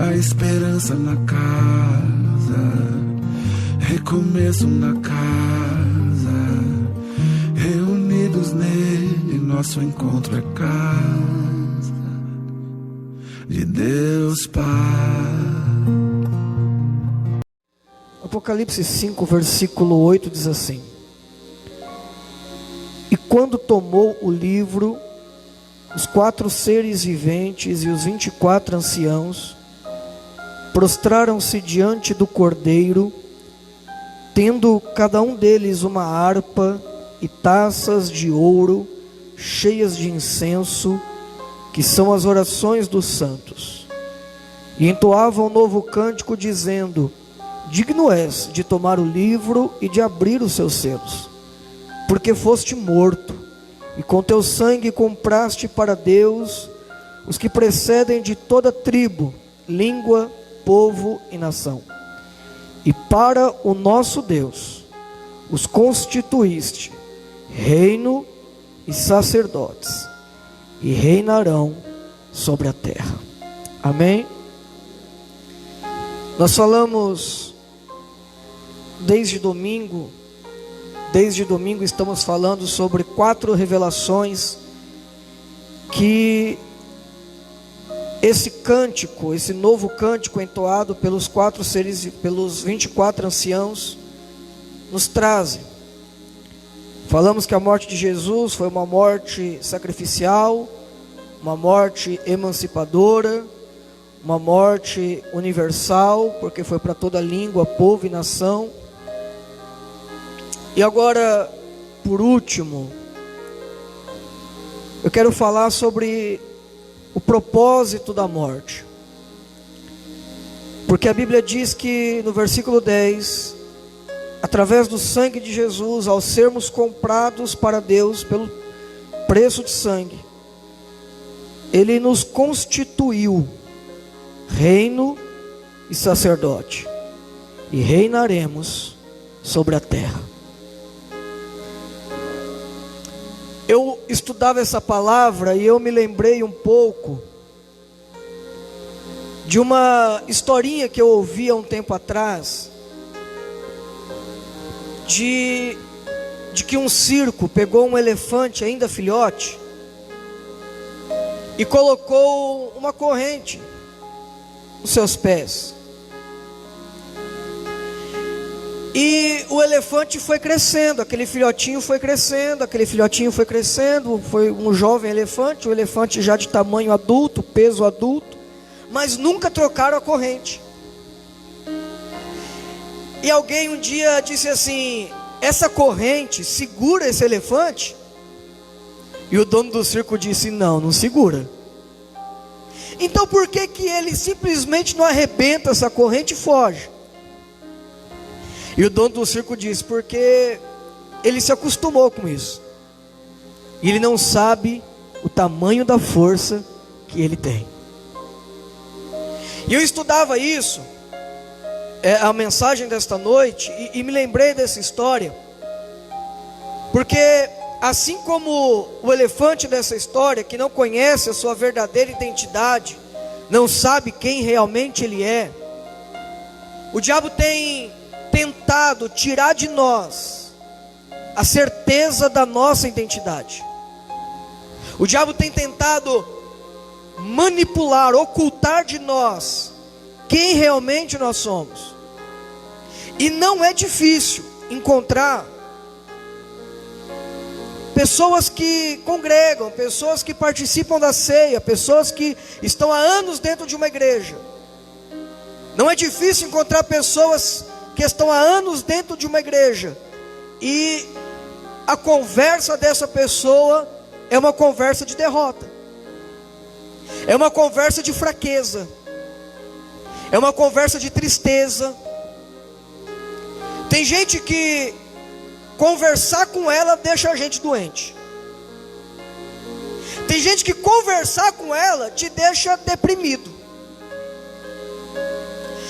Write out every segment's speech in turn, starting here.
a esperança na casa, recomeço na casa, reunidos nele, nosso encontro é casa de Deus Pai. Apocalipse 5, versículo 8 diz assim: E quando tomou o livro, os 4 seres viventes e os 24 anciãos prostraram-se diante do Cordeiro, tendo cada um deles uma harpa e taças de ouro cheias de incenso, que são as orações dos santos. E entoavam um novo cântico, dizendo: Digno és de tomar o livro e de abrir os seus selos, porque foste morto, e com teu sangue compraste para Deus os que precedem de toda tribo, língua, povo e nação. E para o nosso Deus os constituíste reino e sacerdotes, e reinarão sobre a terra. Amém? Nós falamos desde domingo estamos falando sobre 4 revelações que esse cântico, esse novo cântico entoado pelos 4 seres, pelos 24 anciãos, nos trazem. Falamos que a morte de Jesus foi uma morte sacrificial, uma morte emancipadora, uma morte universal, porque foi para toda língua, povo e nação. E agora, por último, eu quero falar sobre o propósito da morte. Porque a Bíblia diz que no versículo 10, através do sangue de Jesus, ao sermos comprados para Deus pelo preço de sangue, Ele nos constituiu reino e sacerdote, e reinaremos sobre a terra. Eu estudava essa palavra e eu me lembrei um pouco de uma historinha que eu ouvi há um tempo atrás, de que um circo pegou um elefante ainda filhote e colocou uma corrente nos seus pés. E o elefante foi crescendo, aquele filhotinho foi crescendo, foi um jovem elefante, o elefante já de tamanho adulto, peso adulto, mas nunca trocaram a corrente. E alguém um dia disse assim: essa corrente segura esse elefante? E o dono do circo disse: não segura. Então por que ele simplesmente não arrebenta essa corrente e foge? E o dono do circo disse: porque ele se acostumou com isso, e ele não sabe o tamanho da força que ele tem. E eu estudava isso, a mensagem desta noite, e me lembrei dessa história, porque assim como o elefante dessa história, que não conhece a sua verdadeira identidade, não sabe quem realmente ele é, o diabo tem tentado tirar de nós a certeza da nossa identidade. O diabo tem tentado manipular, ocultar de nós quem realmente nós somos. E não é difícil encontrar pessoas que congregam, pessoas que participam da ceia, pessoas que estão há anos dentro de uma igreja. Não é difícil encontrar pessoas que estão há anos dentro de uma igreja, e a conversa dessa pessoa é uma conversa de derrota, é uma conversa de fraqueza, é uma conversa de tristeza. Tem gente que conversar com ela deixa a gente doente. Tem gente que conversar com ela te deixa deprimido.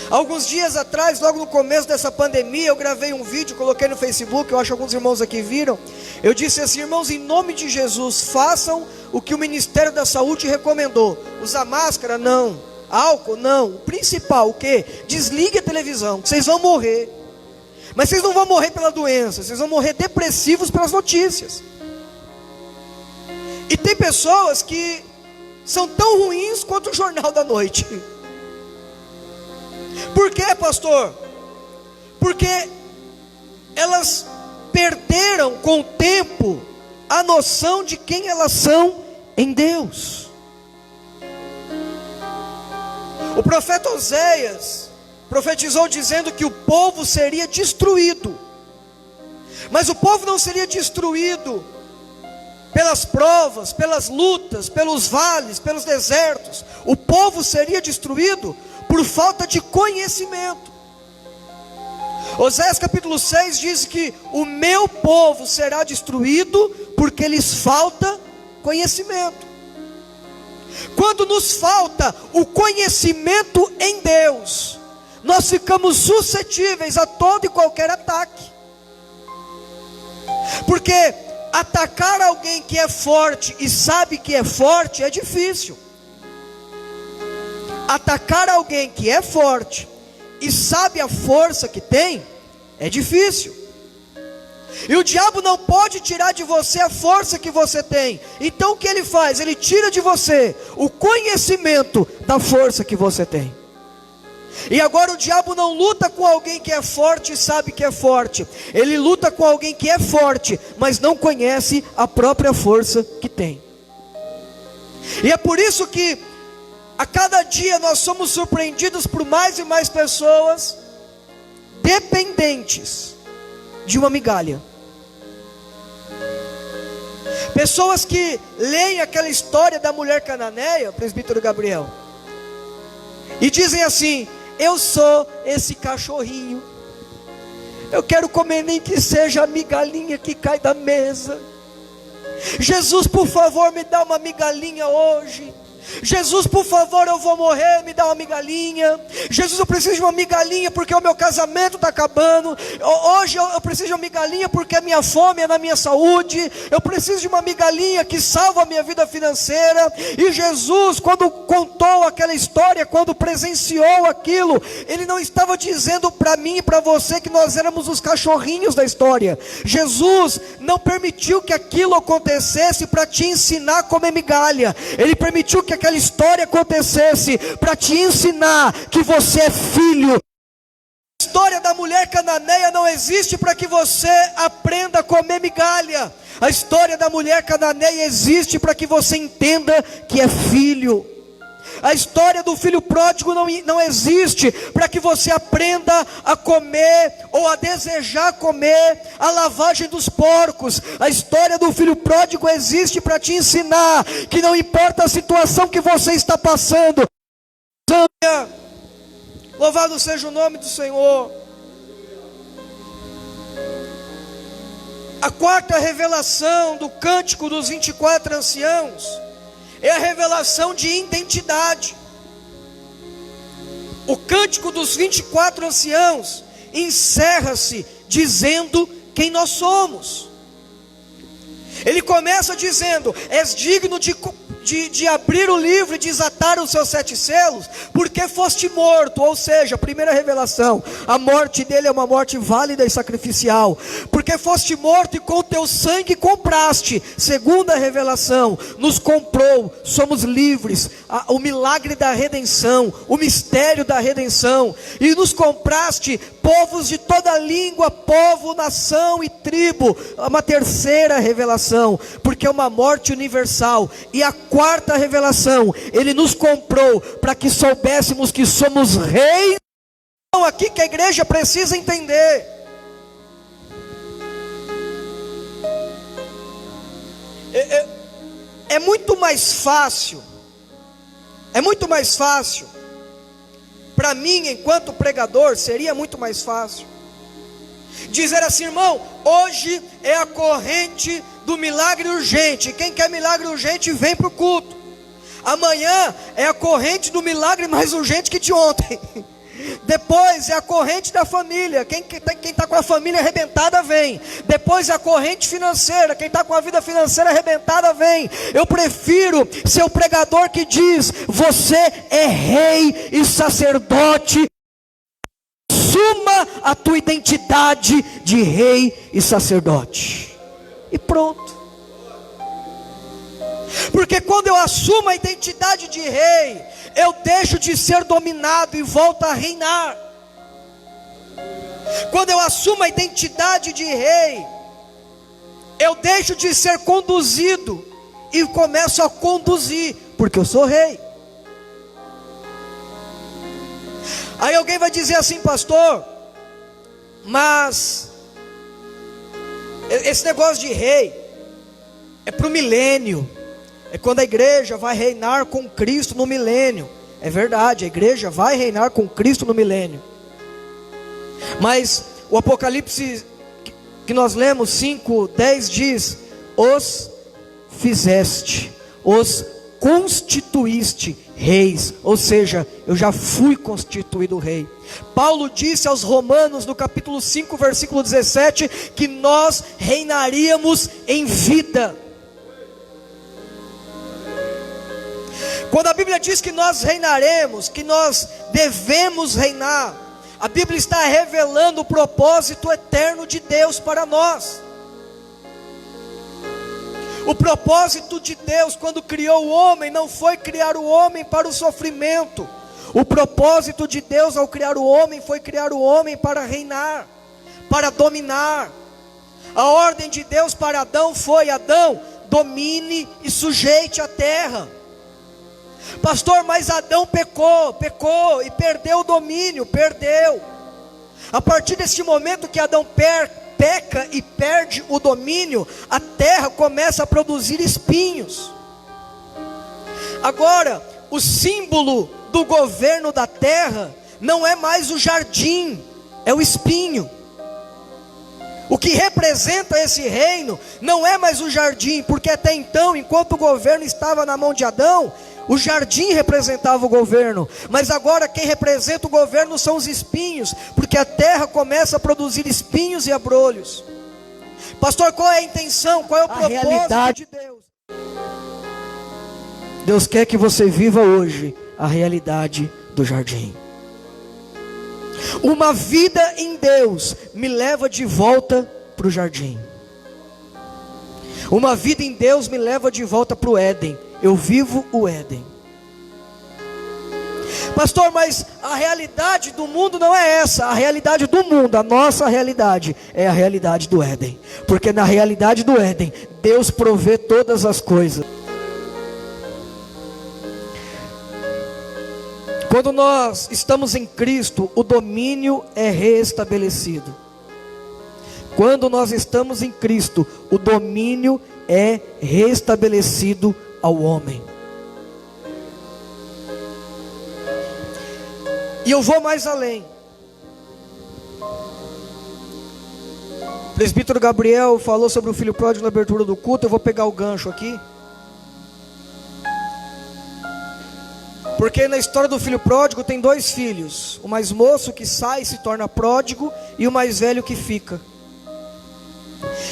Alguns dias atrás, logo no começo dessa pandemia, eu gravei um vídeo, coloquei no Facebook, eu acho que alguns irmãos aqui viram. Eu disse assim: irmãos, em nome de Jesus, façam o que o Ministério da Saúde recomendou. Usar máscara? Não. álcool? Não. O principal, o quê? Desligue a televisão, que vocês vão morrer. Mas vocês não vão morrer pela doença, vocês vão morrer depressivos pelas notícias. E tem pessoas que são tão ruins quanto o jornal da noite. Por quê, pastor? Porque elas perderam com o tempo a noção de quem elas são em Deus. O profeta Oséias profetizou dizendo que o povo seria destruído. Mas o povo não seria destruído pelas provas, pelas lutas, pelos vales, pelos desertos. O povo seria destruído por falta de conhecimento. Oséias capítulo 6 diz que o meu povo será destruído porque lhes falta conhecimento. Quando nos falta o conhecimento em Deus, nós ficamos suscetíveis a todo e qualquer ataque. Porque atacar alguém que é forte e sabe que é forte é difícil. Atacar alguém que é forte e sabe a força que tem é difícil. E o diabo não pode tirar de você a força que você tem. Então o que ele faz? Ele tira de você o conhecimento da força que você tem. E agora o diabo não luta com alguém que é forte e sabe que é forte. Ele luta com alguém que é forte, mas não conhece a própria força que tem. E é por isso que a cada dia nós somos surpreendidos por mais e mais pessoas dependentes de uma migalha. Pessoas que leem aquela história da mulher cananeia, presbítero Gabriel, e dizem assim: eu sou esse cachorrinho, eu quero comer nem que seja a migalhinha que cai da mesa. Jesus, por favor, me dá uma migalhinha hoje. Jesus, por favor, eu vou morrer, me dá uma migalhinha. Jesus, eu preciso de uma migalhinha porque o meu casamento está acabando. Hoje eu preciso de uma migalhinha porque a minha fome é na minha saúde. Eu preciso de uma migalhinha que salva a minha vida financeira. E Jesus, quando contou aquela história, quando presenciou aquilo, Ele não estava dizendo para mim e para você que nós éramos os cachorrinhos da história. Jesus não permitiu que aquilo acontecesse para te ensinar a comer migalha. Ele permitiu que aquela história acontecesse para te ensinar que você é filho. A história da mulher cananeia não existe para que você aprenda a comer migalha. A história da mulher cananeia existe para que você entenda que é filho. A história do filho pródigo não existe para que você aprenda a comer ou a desejar comer a lavagem dos porcos. A história do filho pródigo existe para te ensinar que não importa a situação que você está passando, louvado seja o nome do Senhor. A quarta revelação do cântico dos 24 anciãos é a revelação de identidade. O cântico dos 24 anciãos encerra-se dizendo quem nós somos. Ele começa dizendo: és digno de abrir o livro e desatar os seus 7 selos, porque foste morto. Ou seja, a primeira revelação, a morte dele é uma morte válida e sacrificial, porque foste morto e com teu sangue compraste. Segunda revelação, nos comprou, somos livres, o milagre da redenção, o mistério da redenção, e nos compraste povos de toda língua, povo, nação e tribo. Uma terceira revelação, porque é uma morte universal. E a quarta revelação, Ele nos comprou para que soubéssemos que somos reis. Então aqui que a igreja precisa entender: é muito mais fácil para mim, enquanto pregador, seria muito mais fácil dizer assim: irmão, hoje é a corrente do milagre urgente. Quem quer milagre urgente, vem para o culto. Amanhã é a corrente do milagre mais urgente que de ontem. Depois é a corrente da família. Quem está com a família arrebentada vem. Depois é a corrente financeira. Quem está com a vida financeira arrebentada vem. Eu prefiro ser o pregador que diz: você é rei e sacerdote. Assuma a tua identidade de rei e sacerdote. E pronto. Porque quando eu assumo a identidade de rei, eu deixo de ser dominado e volto a reinar. Quando eu assumo a identidade de rei, eu deixo de ser conduzido e começo a conduzir, porque eu sou rei. Aí alguém vai dizer assim: pastor, mas esse negócio de rei é para o milênio, é quando a igreja vai reinar com Cristo no milênio. É verdade, a igreja vai reinar com Cristo no milênio. Mas o Apocalipse que nós lemos 5:10 diz: os fizeste, os constituíste reis, ou seja, eu já fui constituído rei. Paulo disse aos Romanos no capítulo 5, versículo 17, que nós reinaríamos em vida. Quando a Bíblia diz que nós reinaremos, que nós devemos reinar, a Bíblia está revelando o propósito eterno de Deus para nós. O propósito de Deus quando criou o homem não foi criar o homem para o sofrimento. O propósito de Deus ao criar o homem foi criar o homem para reinar, para dominar. A ordem de Deus para Adão foi: Adão, domine e sujeite a terra. Pastor, mas Adão pecou e perdeu o domínio, perdeu. A partir desse momento que Adão peca e perde o domínio, a terra começa a produzir espinhos. Agora, o símbolo do governo da terra não é mais o jardim, é o espinho. O que representa esse reino não é mais o jardim, porque até então, enquanto o governo estava na mão de Adão, o jardim representava o governo, mas agora quem representa o governo são os espinhos, porque a terra começa a produzir espinhos e abrolhos. Pastor, qual é a intenção? Qual é o propósito de Deus? Deus quer que você viva hoje a realidade do jardim. Uma vida em Deus me leva de volta para o jardim. Uma vida em Deus me leva de volta para o Éden. Eu vivo o Éden. Pastor, mas a realidade do mundo não é essa. A realidade do mundo, a nossa realidade, é a realidade do Éden. Porque na realidade do Éden, Deus provê todas as coisas. Quando nós estamos em Cristo, o domínio é reestabelecido. Quando nós estamos em Cristo, o domínio é restabelecido ao homem. E eu vou mais além. O presbítero Gabriel falou sobre o filho pródigo na abertura do culto. Eu vou pegar o gancho aqui. Porque na história do filho pródigo tem dois filhos: o mais moço que sai e se torna pródigo, e o mais velho que fica.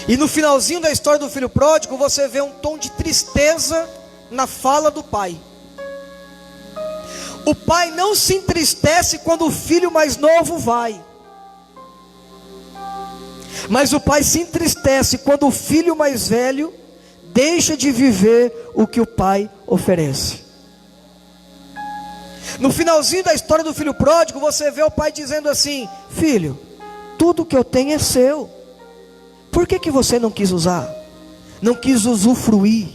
E no finalzinho da história do filho pródigo, você vê um tom de tristeza na fala do pai. O pai não se entristece quando o filho mais novo vai, mas o pai se entristece quando o filho mais velho deixa de viver o que o pai oferece. No finalzinho da história do filho pródigo, você vê o pai dizendo assim: filho, tudo que eu tenho é seu. Por que você não quis usar? Não quis usufruir?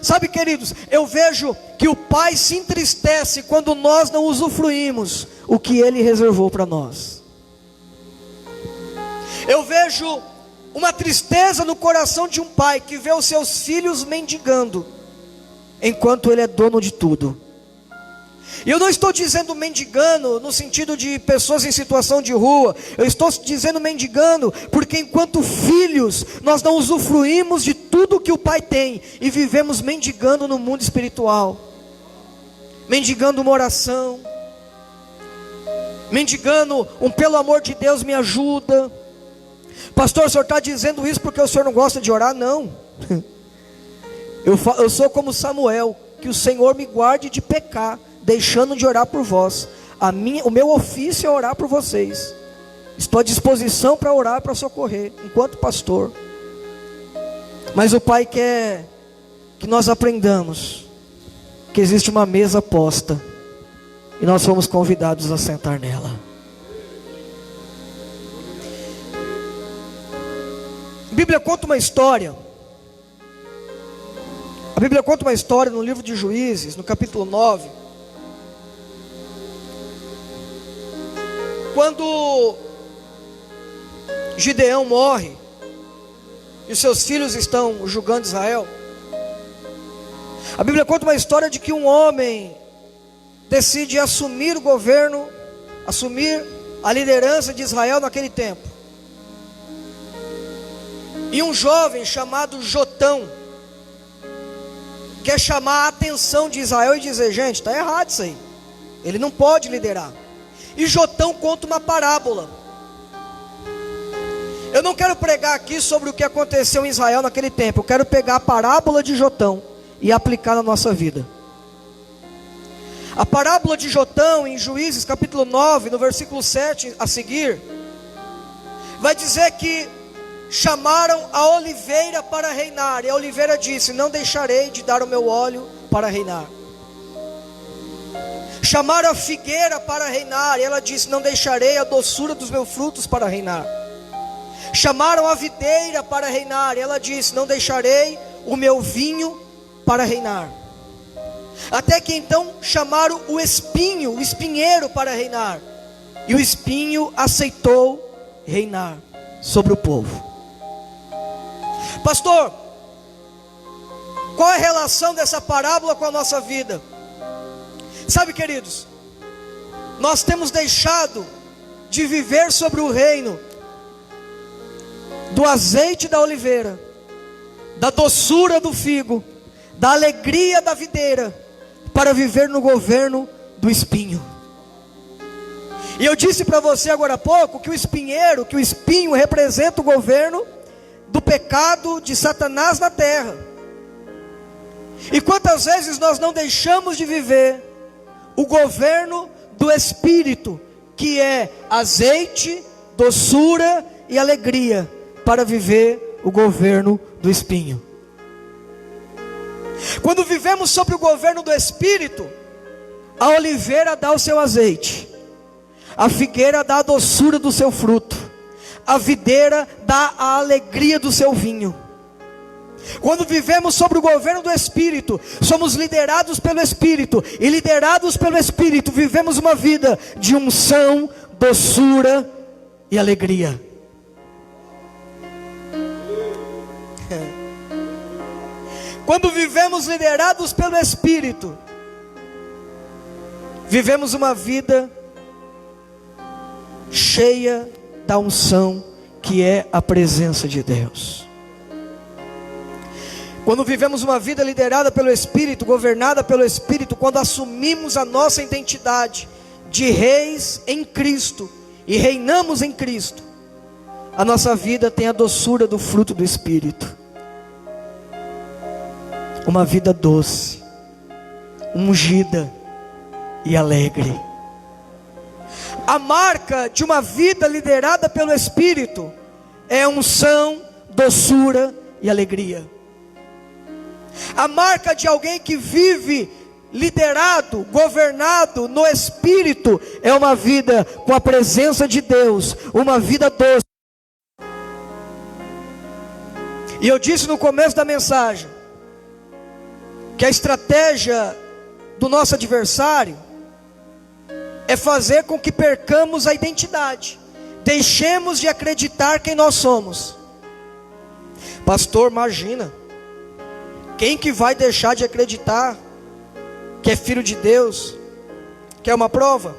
Sabe, queridos, eu vejo que o pai se entristece quando nós não usufruímos o que ele reservou para nós. Eu vejo uma tristeza no coração de um pai que vê os seus filhos mendigando, enquanto ele é dono de tudo. E eu não estou dizendo mendigando no sentido de pessoas em situação de rua. Eu estou dizendo mendigando porque enquanto filhos nós não usufruímos de tudo que o pai tem, e vivemos mendigando no mundo espiritual, mendigando uma oração, mendigando pelo amor de Deus, me ajuda. Pastor, o senhor está dizendo isso porque o senhor não gosta de orar? Não. Eu sou como Samuel, que o Senhor me guarde de pecar, deixando de orar por vós. O meu ofício é orar por vocês. Estou à disposição para orar, para socorrer, enquanto pastor. Mas o Pai quer que nós aprendamos que existe uma mesa posta, e nós fomos convidados a sentar nela. A Bíblia conta uma história. A Bíblia conta uma história no livro de Juízes, no capítulo 9. Quando Gideão morre e os seus filhos estão julgando Israel, a Bíblia conta uma história de que um homem decide assumir o governo, assumir a liderança de Israel naquele tempo. E um jovem chamado Jotão quer chamar a atenção de Israel e dizer: gente, está errado isso aí, ele não pode liderar. E Jotão conta uma parábola. Eu não quero pregar aqui sobre o que aconteceu em Israel naquele tempo. Eu quero pegar a parábola de Jotão e aplicar na nossa vida. A parábola de Jotão, em Juízes capítulo 9, no versículo 7 a seguir, vai dizer que chamaram a oliveira para reinar, e a oliveira disse: não deixarei de dar o meu óleo para reinar. Chamaram a figueira para reinar, e ela disse: não deixarei a doçura dos meus frutos para reinar. Chamaram a videira para reinar, e ela disse: não deixarei o meu vinho para reinar. Até que então chamaram o espinho, o espinheiro para reinar, e o espinho aceitou reinar sobre o povo. Pastor, qual é a relação dessa parábola com a nossa vida? Sabe, queridos, nós temos deixado de viver sobre o reino do azeite da oliveira, da doçura do figo, da alegria da videira, para viver no governo do espinho. E eu disse para você agora há pouco que o espinho representa o governo do pecado de Satanás na terra. E quantas vezes nós não deixamos de viver o governo do Espírito, que é azeite, doçura e alegria, para viver o governo do espinho. Quando vivemos sobre o governo do Espírito, a oliveira dá o seu azeite, a figueira dá a doçura do seu fruto, a videira dá a alegria do seu vinho. Quando vivemos sobre o governo do Espírito, somos liderados pelo Espírito, e liderados pelo Espírito, vivemos uma vida de unção, doçura e alegria. Quando vivemos liderados pelo Espírito, vivemos uma vida cheia da unção, que é a presença de Deus. Quando vivemos uma vida liderada pelo Espírito, governada pelo Espírito, quando assumimos a nossa identidade de reis em Cristo e reinamos em Cristo, a nossa vida tem a doçura do fruto do Espírito. Uma vida doce, ungida e alegre. A marca de uma vida liderada pelo Espírito é unção, doçura e alegria. A marca de alguém que vive liderado, governado no Espírito, é uma vida com a presença de Deus, uma vida doce. E eu disse no começo da mensagem que a estratégia do nosso adversário é fazer com que percamos a identidade, deixemos de acreditar quem nós somos. Pastor, imagina, quem que vai deixar de acreditar que é filho de Deus? Quer uma prova?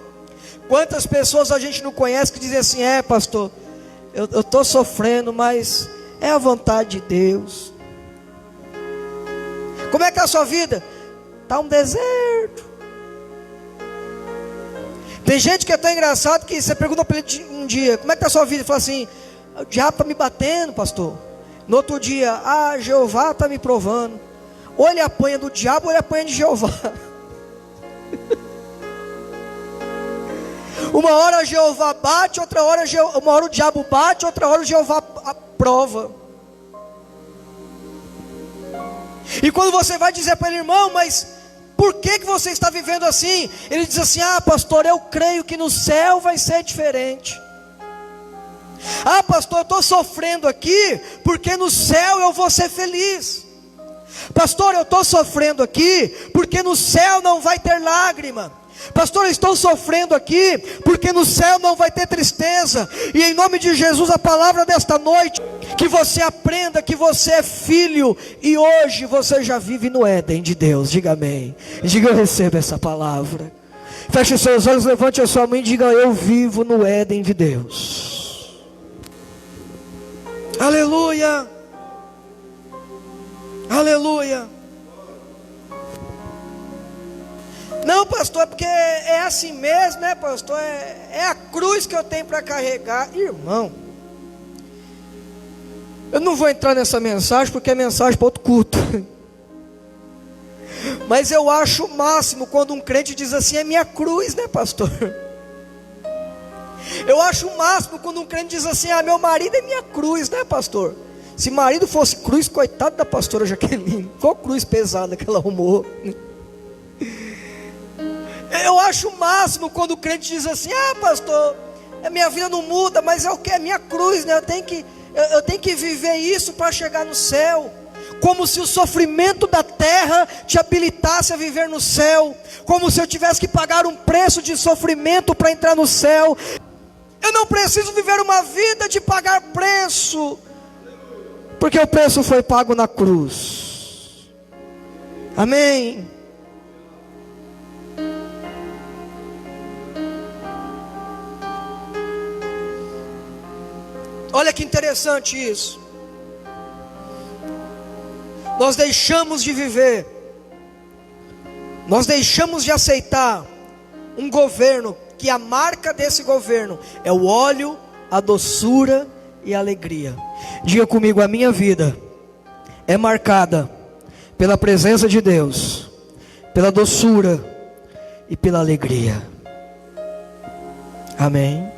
Quantas pessoas a gente não conhece que dizem assim: pastor, eu estou sofrendo, mas é a vontade de Deus. Como é que é a sua vida? Está um deserto. Tem gente que é tão engraçado que você pergunta para ele um dia: como é que está a sua vida? Ele fala assim: o diabo está me batendo, pastor. No outro dia: Jeová está me provando. Ou ele apanha do diabo ou ele apanha de Jeová. Uma hora Jeová bate, uma hora o diabo bate, outra hora o Jeová prova. E quando você vai dizer para ele: irmão, mas por que você está vivendo assim? Ele diz assim: pastor, eu creio que no céu vai ser diferente. Pastor, eu estou sofrendo aqui porque no céu eu vou ser feliz. Pastor, eu estou sofrendo aqui porque no céu não vai ter lágrima. Pastor, eu estou sofrendo aqui porque no céu não vai ter tristeza. E em nome de Jesus, a palavra desta noite, que você aprenda que você é filho, e hoje você já vive no Éden de Deus. Diga amém. Diga: eu recebo essa palavra. Feche os seus olhos, levante a sua mão e diga: eu vivo no Éden de Deus. Aleluia. Aleluia. Não, pastor, é porque é assim mesmo, né, pastor? É a cruz que eu tenho para carregar. Irmão, eu não vou entrar nessa mensagem porque é mensagem para outro culto. Mas eu acho o máximo quando um crente diz assim: é minha cruz, né, pastor? Eu acho o máximo quando um crente diz assim: meu marido é minha cruz, né, pastor? Se marido fosse cruz, coitado da pastora Jaqueline, qual cruz pesada que ela arrumou. Eu acho o máximo quando o crente diz assim: pastor, a minha vida não muda, mas é o que? É minha cruz, né? Eu tenho que viver isso para chegar no céu. Como se o sofrimento da terra te habilitasse a viver no céu. Como se eu tivesse que pagar um preço de sofrimento para entrar no céu. Eu não preciso viver uma vida de pagar preço, porque o preço foi pago na cruz. Amém. Olha que interessante isso. Nós deixamos de viver, nós deixamos de aceitar um governo que a marca desse governo é o óleo, a doçura e a alegria. Diga comigo: a minha vida é marcada pela presença de Deus, pela doçura e pela alegria. Amém.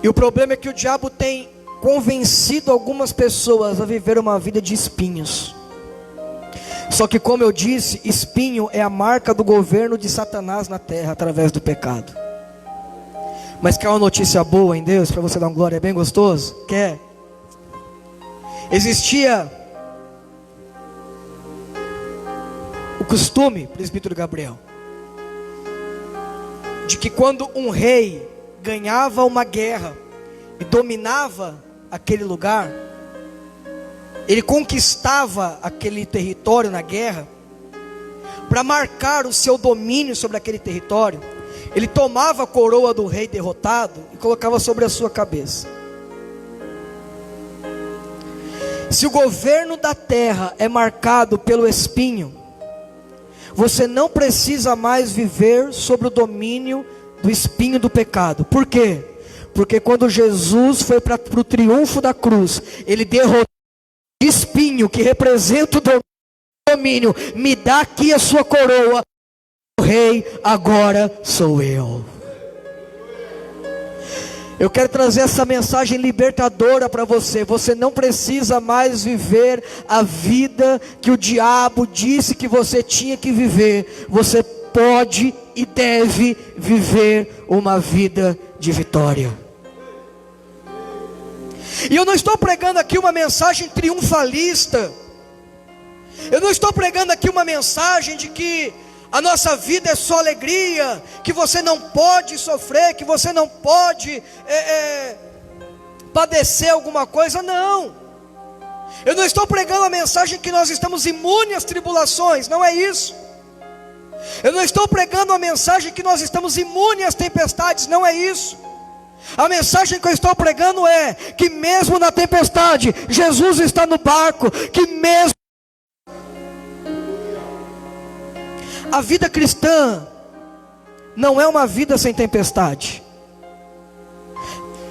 E o problema é que o diabo tem convencido algumas pessoas a viver uma vida de espinhos. Só que, como eu disse, espinho é a marca do governo de Satanás na terra através do pecado. Mas quer uma notícia boa em Deus, para você dar uma glória bem gostoso? Quer? Existia o costume, presbítero Gabriel, de que quando um rei ganhava uma guerra e dominava aquele lugar, ele conquistava aquele território na guerra. Para marcar o seu domínio sobre aquele território, ele tomava a coroa do rei derrotado e colocava sobre a sua cabeça. Se o governo da terra é marcado pelo espinho, você não precisa mais viver sobre o domínio do espinho do pecado. Por quê? Porque quando Jesus foi para o triunfo da cruz, ele derrotou o espinho que representa o domínio. Me dá aqui a sua coroa, o rei agora sou eu. Eu quero trazer essa mensagem libertadora para você. Você não precisa mais viver a vida que o diabo disse que você tinha que viver. Você pode e deve viver uma vida de vitória. E eu não estou pregando aqui uma mensagem triunfalista. Eu não estou pregando aqui uma mensagem de que a nossa vida é só alegria, que você não pode sofrer, que você não pode padecer alguma coisa. Não. Eu não estou pregando a mensagem que nós estamos imunes às tribulações. Não é isso. Eu não estou pregando a mensagem que nós estamos imunes às tempestades. Não é isso. A mensagem que eu estou pregando é que mesmo na tempestade, Jesus está no barco. Que mesmo A vida cristã não é uma vida sem tempestade.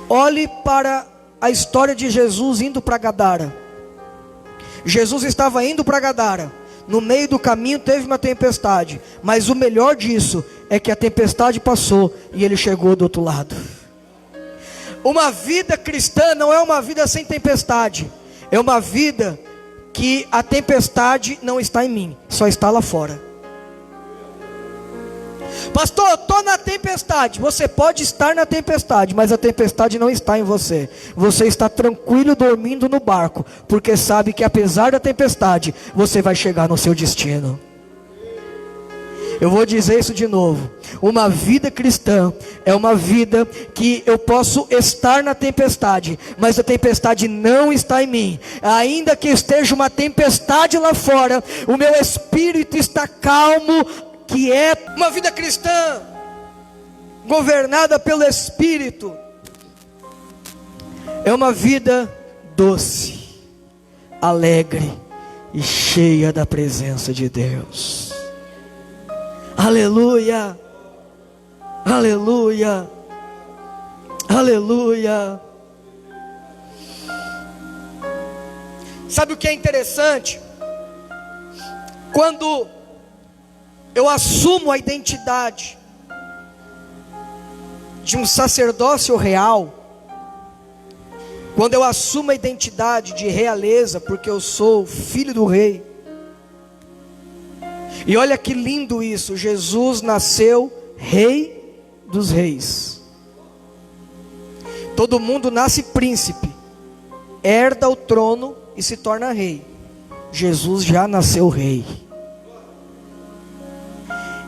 Olhe para a história de Jesus indo para Gadara. Jesus estava indo para Gadara. No meio do caminho teve uma tempestade. Mas o melhor disso é que a tempestade passou e ele chegou do outro lado. Uma vida cristã não é uma vida sem tempestade. É uma vida que a tempestade não está em mim, só está lá fora. Pastor, eu estou na tempestade. Você pode estar na tempestade, mas a tempestade não está em você. Você está tranquilo dormindo no barco, porque sabe que apesar da tempestade, você vai chegar no seu destino. Eu vou dizer isso de novo. Uma vida cristã é uma vida que eu posso estar na tempestade, mas a tempestade não está em mim. Ainda que esteja uma tempestade lá fora, o meu espírito está calmo, que é uma vida cristã governada pelo Espírito. É uma vida doce, alegre e cheia da presença de Deus. Aleluia, aleluia, aleluia. Sabe o que é interessante? Quando eu assumo a identidade de um sacerdócio real, quando eu assumo a identidade de realeza, porque eu sou filho do rei. E olha que lindo isso, Jesus nasceu rei dos reis. Todo mundo nasce príncipe, herda o trono e se torna rei. Jesus já nasceu rei.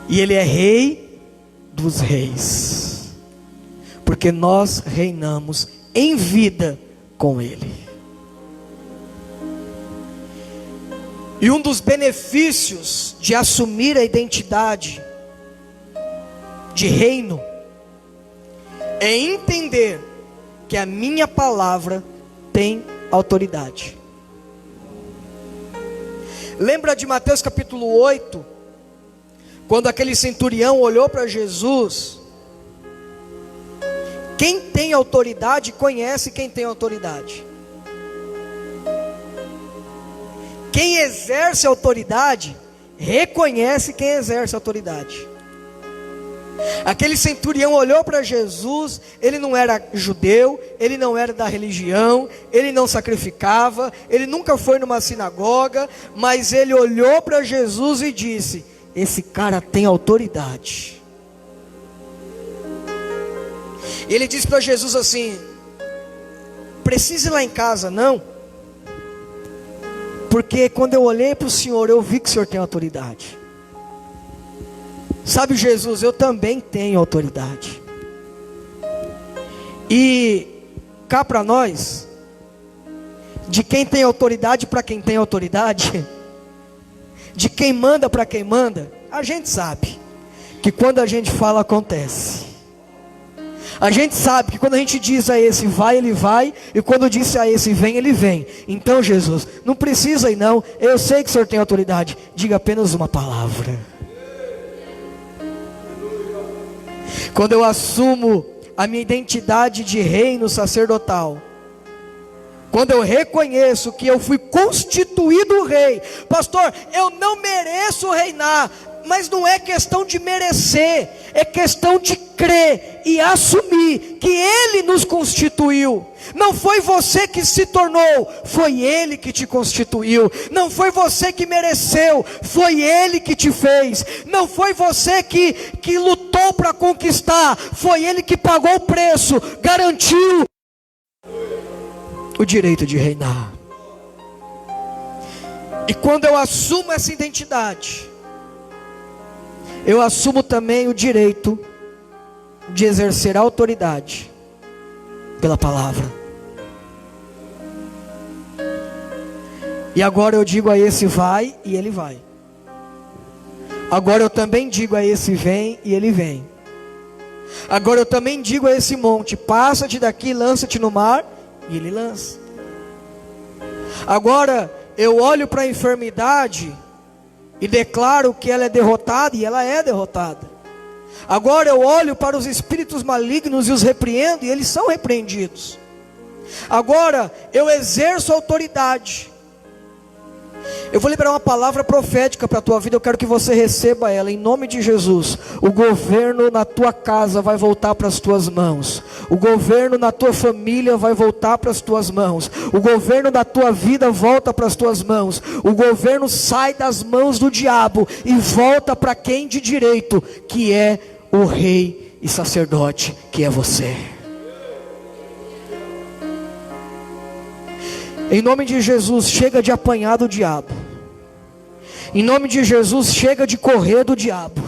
E ele é rei dos reis, porque nós reinamos em vida com ele. E um dos benefícios de assumir a identidade de reino é entender que a minha palavra tem autoridade. Lembra de Mateus capítulo 8? Quando aquele centurião olhou para Jesus. Quem tem autoridade conhece quem tem autoridade. Quem exerce autoridade reconhece quem exerce autoridade. Aquele centurião olhou para Jesus. Ele não era judeu, ele não era da religião, ele não sacrificava, ele nunca foi numa sinagoga, mas ele olhou para Jesus e disse: esse cara tem autoridade. Ele disse para Jesus assim: precisa ir lá em casa não, porque quando eu olhei para o Senhor, eu vi que o Senhor tem autoridade. Sabe, Jesus, eu também tenho autoridade. E cá para nós, de quem tem autoridade para quem tem autoridade, de quem manda para quem manda, a gente sabe que quando a gente fala acontece. A gente sabe que quando a gente diz a esse vai, ele vai, e quando diz a esse vem, ele vem. Então, Jesus, não precisa ir não, eu sei que o Senhor tem autoridade, diga apenas uma palavra. Quando eu assumo a minha identidade de reino sacerdotal, quando eu reconheço que eu fui constituído rei, pastor, eu não mereço reinar, mas não é questão de merecer, é questão de crer e assumir que Ele nos constituiu. Não foi você que se tornou, foi Ele que te constituiu. Não foi você que mereceu, foi Ele que te fez. Não foi você que lutou para conquistar, foi Ele que pagou o preço, garantiu o direito de reinar. E quando eu assumo essa identidade, eu assumo também o direito de exercer autoridade pela palavra. E agora eu digo a esse vai e ele vai. Agora eu também digo a esse vem e ele vem. Agora eu também digo a esse monte: passa-te daqui, lança-te no mar, e ele lança. Agora eu olho para a enfermidade e declaro que ela é derrotada, e ela é derrotada. Agora eu olho para os espíritos malignos e os repreendo, e eles são repreendidos. Agora eu exerço autoridade. Eu vou liberar uma palavra profética para a tua vida. Eu quero que você receba ela em nome de Jesus. O governo na tua casa vai voltar para as tuas mãos. O governo na tua família vai voltar para as tuas mãos. O governo da tua vida volta para as tuas mãos. O governo sai das mãos do diabo e volta para quem de direito, que é o rei e sacerdote, que é você. Em nome de Jesus, chega de apanhar do diabo. Em nome de Jesus, chega de correr do diabo.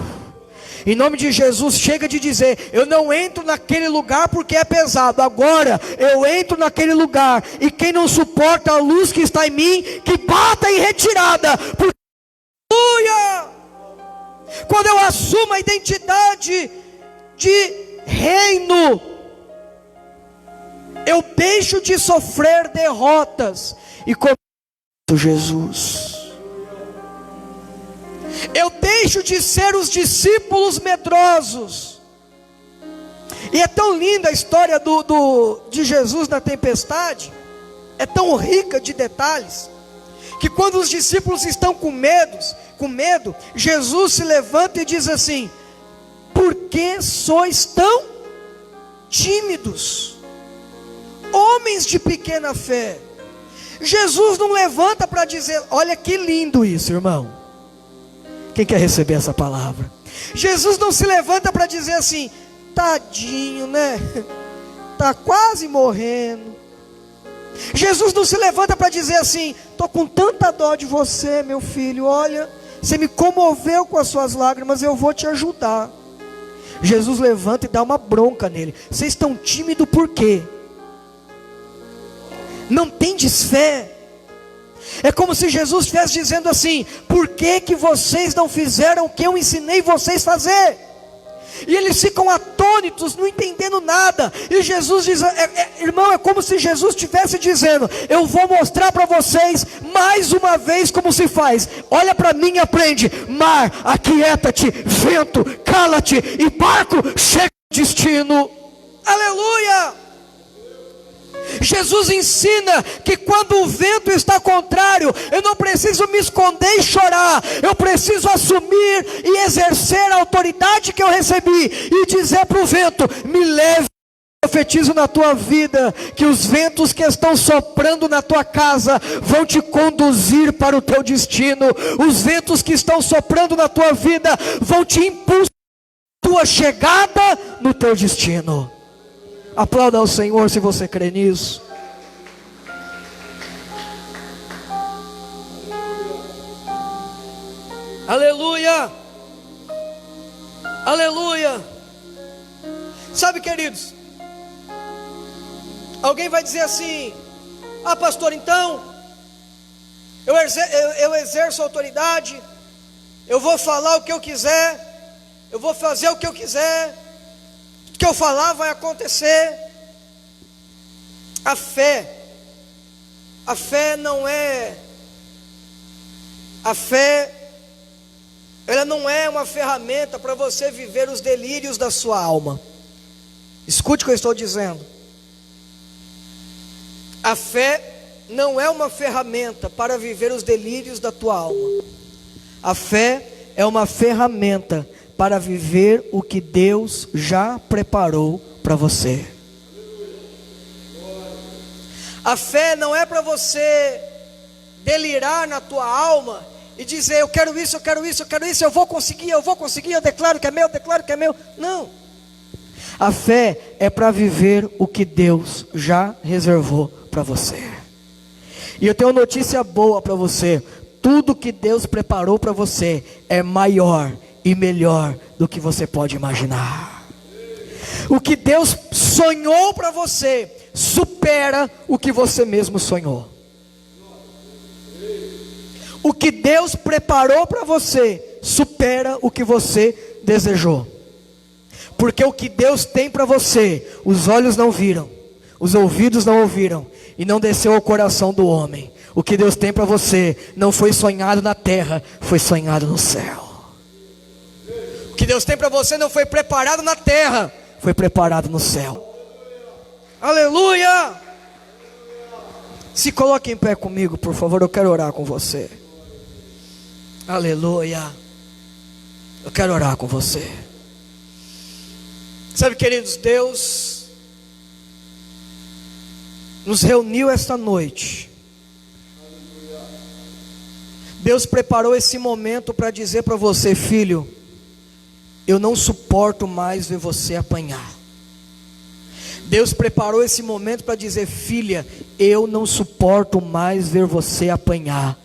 Em nome de Jesus, chega de dizer: eu não entro naquele lugar porque é pesado. Agora eu entro naquele lugar, e quem não suporta a luz que está em mim, que bata em retirada. Porque, aleluia, quando eu assumo a identidade de reino, eu deixo de sofrer derrotas e começo Jesus. Eu deixo de ser os discípulos medrosos. E é tão linda a história de Jesus na tempestade. É tão rica de detalhes, que quando os discípulos estão com medo, Jesus se levanta e diz assim: por que sois tão tímidos, homens de pequena fé? Jesus não levanta para dizer, olha que lindo isso, irmão. Quem quer receber essa palavra? Jesus não se levanta para dizer assim: tadinho, né? Tá quase morrendo. Jesus não se levanta para dizer assim: tô com tanta dó de você, meu filho. Olha, você me comoveu com as suas lágrimas, eu vou te ajudar. Jesus levanta e dá uma bronca nele. Vocês estão tímidos por quê? Não tendes fé. É como se Jesus estivesse dizendo assim: por que que vocês não fizeram o que eu ensinei vocês a fazer? E eles ficam atônitos, não entendendo nada. E Jesus diz, irmão, é como se Jesus estivesse dizendo: eu vou mostrar para vocês mais uma vez como se faz. Olha para mim e aprende. Mar, aquieta-te. Vento, cala-te. E barco, chega ao destino. Aleluia! Jesus ensina que quando o vento está contrário, eu não preciso me esconder e chorar. Eu preciso assumir e exercer a autoridade que eu recebi e dizer para o vento: me leve. Profetizo na tua vida que os ventos que estão soprando na tua casa vão te conduzir para o teu destino. Os ventos que estão soprando na tua vida vão te impulsar a tua chegada no teu destino. Aplauda ao Senhor se você crê nisso. Aleluia. Aleluia. Sabe, queridos, alguém vai dizer assim: ah, pastor, então eu exerço autoridade, eu vou falar o que eu quiser, eu vou fazer o que eu quiser, o que eu falar vai acontecer. A fé ela não é uma ferramenta para você viver os delírios da sua alma. Escute o que eu estou dizendo. A fé não é uma ferramenta para viver os delírios da tua alma. A fé é uma ferramenta para viver o que Deus já preparou para você. A fé não é para você delirar na tua alma e dizer: eu quero isso, eu quero isso, eu quero isso, eu vou conseguir, eu declaro que é meu, eu declaro que é meu. Não. A fé é para viver o que Deus já reservou para você. E eu tenho uma notícia boa para você: tudo que Deus preparou para você é maior e melhor do que você pode imaginar. O que Deus sonhou para você supera o que você mesmo sonhou. O que Deus preparou para você supera o que você desejou. Porque o que Deus tem para você, os olhos não viram, os ouvidos não ouviram, e não desceu ao coração do homem. O que Deus tem para você não foi sonhado na terra, foi sonhado no céu. O que Deus tem para você não foi preparado na terra, foi preparado no céu. Aleluia! Se coloque em pé comigo, por favor, eu quero orar com você. Aleluia! Eu quero orar com você. Sabe, queridos, Deus nos reuniu esta noite. Deus preparou esse momento para dizer para você: filho, eu não suporto mais ver você apanhar. Deus preparou esse momento para dizer: filha, eu não suporto mais ver você apanhar.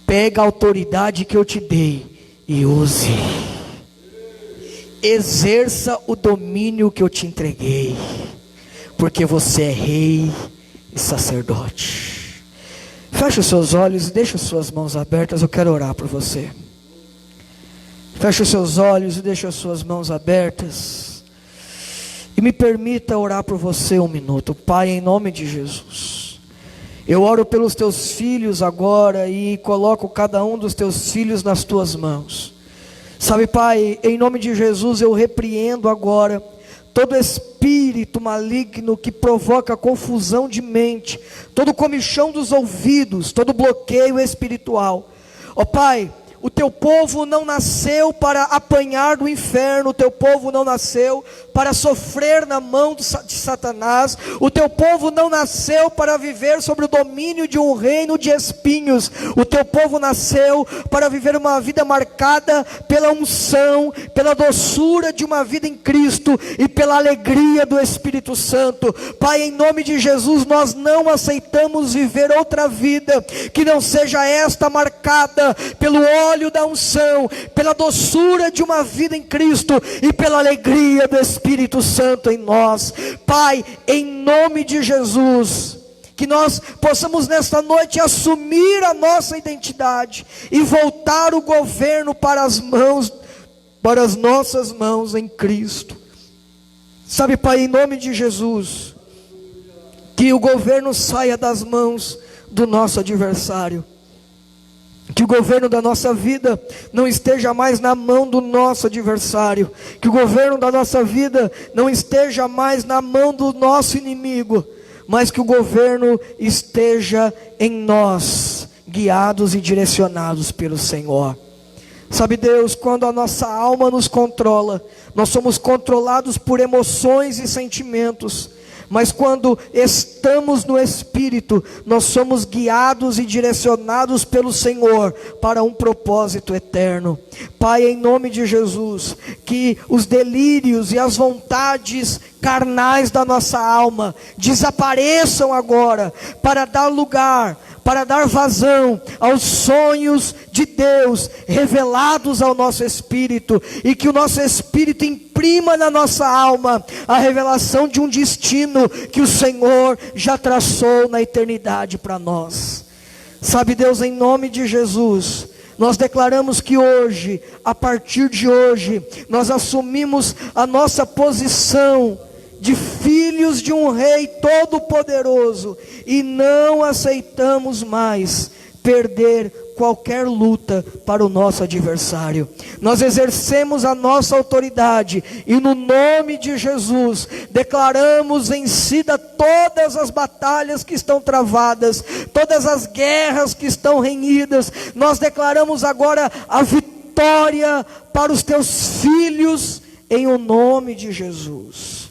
Pega a autoridade que eu te dei e use. Exerça o domínio que eu te entreguei, porque você é rei e sacerdote. Feche os seus olhos e deixe as suas mãos abertas. Eu quero orar por você. Feche os seus olhos e deixe as suas mãos abertas. E me permita orar por você um minuto. Pai, em nome de Jesus, eu oro pelos teus filhos agora e coloco cada um dos teus filhos nas tuas mãos. Sabe, Pai, em nome de Jesus eu repreendo agora todo espírito maligno que provoca confusão de mente, todo comichão dos ouvidos, todo bloqueio espiritual. Ó Pai, o teu povo não nasceu para apanhar do inferno, o teu povo não nasceu para sofrer na mão de Satanás, o teu povo não nasceu para viver sobre o domínio de um reino de espinhos, o teu povo nasceu para viver uma vida marcada pela unção, pela doçura de uma vida em Cristo e pela alegria do Espírito Santo. Pai, em nome de Jesus, nós não aceitamos viver outra vida que não seja esta, marcada pelo óleo da unção, pela doçura de uma vida em Cristo e pela alegria do Espírito Santo em nós. Pai, em nome de Jesus, que nós possamos nesta noite assumir a nossa identidade e voltar o governo para as nossas mãos em Cristo. Sabe, Pai, em nome de Jesus, que o governo saia das mãos do nosso adversário, que o governo da nossa vida não esteja mais na mão do nosso adversário, que o governo da nossa vida não esteja mais na mão do nosso inimigo, mas que o governo esteja em nós, guiados e direcionados pelo Senhor. Sabe, Deus, quando a nossa alma nos controla, nós somos controlados por emoções e sentimentos, mas quando estamos no Espírito, nós somos guiados e direcionados pelo Senhor para um propósito eterno. Pai, em nome de Jesus, que os delírios e as vontades carnais da nossa alma desapareçam agora, para dar lugar, para dar vazão aos sonhos de Deus revelados ao nosso espírito, e que o nosso espírito imprima na nossa alma a revelação de um destino que o Senhor já traçou na eternidade para nós. Sabe, Deus, em nome de Jesus, nós declaramos que hoje, a partir de hoje, nós assumimos a nossa posição de filhos de um Rei Todo-Poderoso, e não aceitamos mais perder qualquer luta para o nosso adversário. Nós exercemos a nossa autoridade, e no nome de Jesus, declaramos vencida todas as batalhas que estão travadas, todas as guerras que estão renhidas. Nós declaramos agora a vitória para os teus filhos, em o nome de Jesus.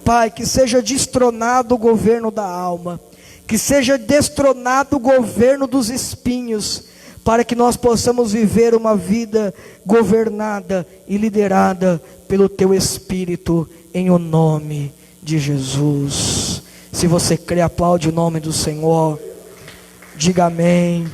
Pai, que seja destronado o governo da alma, que seja destronado o governo dos espinhos, para que nós possamos viver uma vida governada e liderada pelo Teu Espírito, em o nome de Jesus. Se você crê, aplaude o nome do Senhor, diga amém.